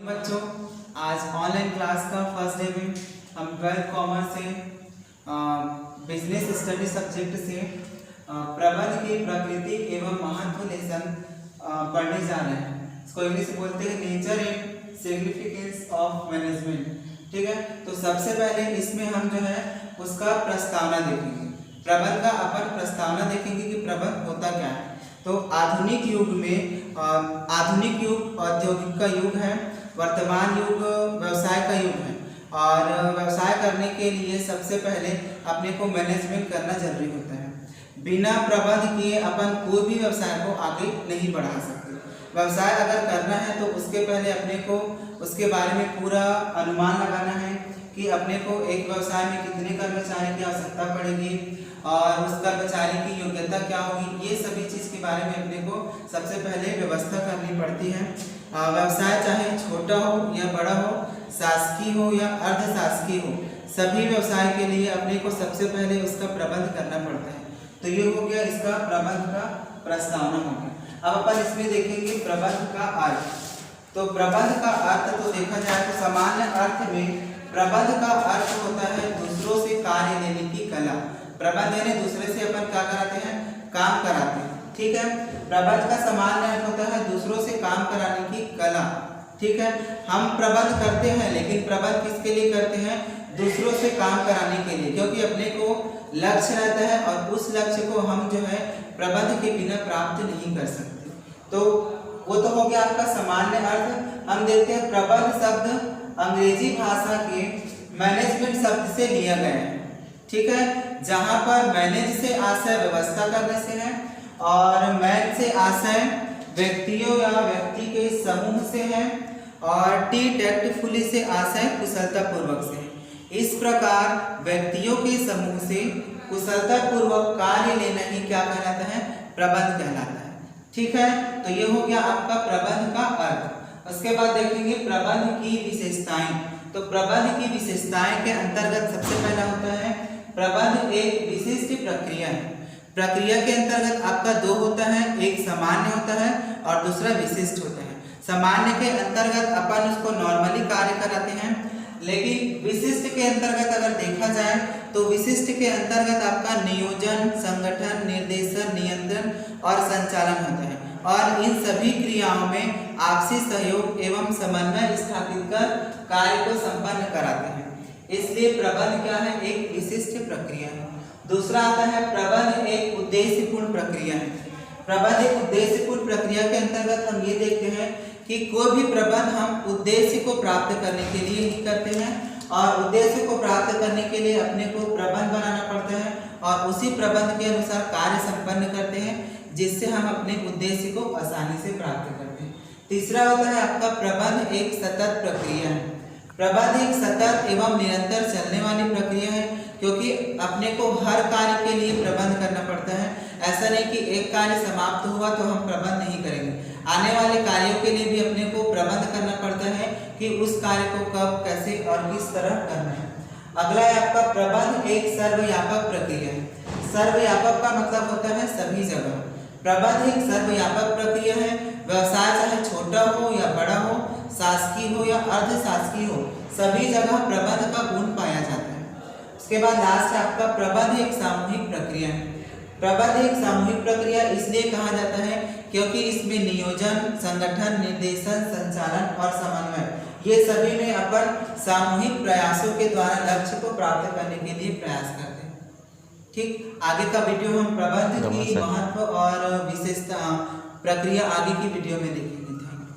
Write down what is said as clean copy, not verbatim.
बच्चों, आज online class का फर्स्ट डे में हम 12th कॉमर्स से बिजनेस स्टडी सब्जेक्ट से प्रबंध की प्रकृति एवं महत्व लेसन पढ़ने जा रहे हैं। इसको इंग्लिश में बोलते हैं nature and significance of management. ठीक है, तो सबसे पहले इसमें हम जो है उसका प्रस्तावना देखेंगे। प्रबंध का अपन प्रस्तावना देखेंगे कि प्रबंध होता क्या है। तो आधुनिक युग में आधुनिक युग औद्योगिक का युग है, वर्तमान युग व्यवसाय का युग है और व्यवसाय करने के लिए सबसे पहले अपने को मैनेजमेंट करना जरूरी होता है। बिना प्रबंध किए अपन कोई भी व्यवसाय को आगे नहीं बढ़ा सकते। व्यवसाय अगर करना है तो उसके पहले अपने को उसके बारे में पूरा अनुमान लगाना है कि अपने को एक व्यवसाय में कितने कर्मचारी की आवश्यकता पड़ेगी और उस कर्मचारी की योग्यता क्या होगी। ये सभी चीज़ के बारे में अपने को सबसे पहले व्यवस्था करनी पड़ती है। व्यवसाय चाहे छोटा हो या बड़ा हो, शासकीय हो या अर्ध शासकीय हो, सभी व्यवसाय के लिए अपने को सबसे पहले उसका प्रबंध करना पड़ता है। तो ये हो गया इसका प्रबंध का प्रस्तावना हो गया। अब अपन इसमें देखेंगे प्रबंध का अर्थ। तो प्रबंध का अर्थ तो देखा जाए तो सामान्य अर्थ में प्रबंध का अर्थ होता है दूसरों से कार्य लेने की कला। प्रबंध यानी दूसरे से अपन क्या कराते हैं, काम कराते हैं। ठीक है, प्रबंध का सामान्य अर्थ होता है दूसरों से काम कराने की कला। ठीक है, हम प्रबंध करते हैं लेकिन प्रबंध किसके लिए करते हैं, दूसरों से काम कराने के लिए, क्योंकि अपने को लक्ष्य रहता है और उस लक्ष्य को हम जो है प्रबंध के बिना प्राप्त नहीं कर सकते। तो वो तो हो गया आपका सामान्य अर्थ। हम देखते हैं प्रबंध शब्द अंग्रेजी भाषा के मैनेजमेंट शब्द से लिया गया है। ठीक है, जहां पर मैनेज से आशय व्यवस्था करने से है और मैन से आशय व्यक्तियों या व्यक्ति के समूह से है और टी टैक्टफुली से आशय कुशलता पूर्वक से है। इस प्रकार व्यक्तियों के समूह से कुशलता पूर्वक कार्य लेना ही क्या कहलाता है, प्रबंध कहलाता है। ठीक है, तो ये हो गया आपका प्रबंध का अर्थ। उसके बाद देखेंगे प्रबंध की विशेषताएं। तो प्रबंध की विशेषताएं के अंतर्गत सबसे पहला होता है प्रबंध एक विशिष्ट प्रक्रिया है। प्रक्रिया के अंतर्गत आपका दो होता है, एक सामान्य होता है और दूसरा विशिष्ट होता है। सामान्य के अंतर्गत अपन उसको नॉर्मली कार्य कराते हैं, लेकिन विशिष्ट के अंतर्गत अगर देखा जाए तो विशिष्ट के अंतर्गत आपका नियोजन, संगठन, निर्देशन, नियंत्रण और संचालन होता है और इन सभी क्रियाओं में आपसी सहयोग एवं समन्वय स्थापित कर कार्य को संपन्न कराते हैं। इसलिए प्रबंध क्या है, एक विशिष्ट प्रक्रिया है। दूसरा आता है प्रबंध एक उद्देश्यपूर्ण प्रक्रिया है। प्रबंध एक उद्देश्यपूर्ण प्रक्रिया के अंतर्गत हम ये देखते हैं कि कोई भी प्रबंध हम उद्देश्य को प्राप्त करने के लिए ही करते हैं और उद्देश्य को प्राप्त करने के लिए अपने को प्रबंध बनाना पड़ता है और उसी प्रबंध के अनुसार कार्य संपन्न करते हैं, जिससे हम अपने उद्देश्य को आसानी से प्राप्त करते हैं। तीसरा होता है आपका प्रबंध एक सतत प्रक्रिया है। प्रबंध एक सतत एवं निरंतर चलने वाली प्रक्रिया है, क्योंकि अपने को हर कार्य के लिए प्रबंध करना पड़ता है। ऐसा नहीं कि एक कार्य समाप्त हुआ तो हम प्रबंध नहीं करेंगे, आने वाले कार्यों के लिए भी अपने को प्रबंध करना पड़ता है कि उस कार्य को कब, कैसे और किस तरह करना है। अगला है आपका प्रबंध एक सर्वव्यापक प्रक्रिया है। सर्वव्यापक का मतलब होता है सभी जगह। प्रबंध एक सर्वव्यापक प्रक्रिया है। व्यवसाय चाहे छोटा हो या बड़ा हो, शासकीय हो या अर्ध शासकीय हो, सभी जगह प्रबंध का गुण पाया जाता है। उसके बाद लास्ट है आपका प्रबंध एक सामूहिक प्रक्रिया है। प्रबंध एक सामूहिक प्रक्रिया इसलिए कहा जाता है क्योंकि इसमें नियोजन, संगठन, निर्देशन, संचालन और समन्वय ये सभी में अपन सामूहिक प्रयासों के द्वारा लक्ष्य को प्राप्त करने के लिए प्रयास करते हैं। ठीक, आगे का वीडियो हम प्रबंध की महत्व और विशेषता प्रक्रिया आगे की वीडियो में देखेंगे।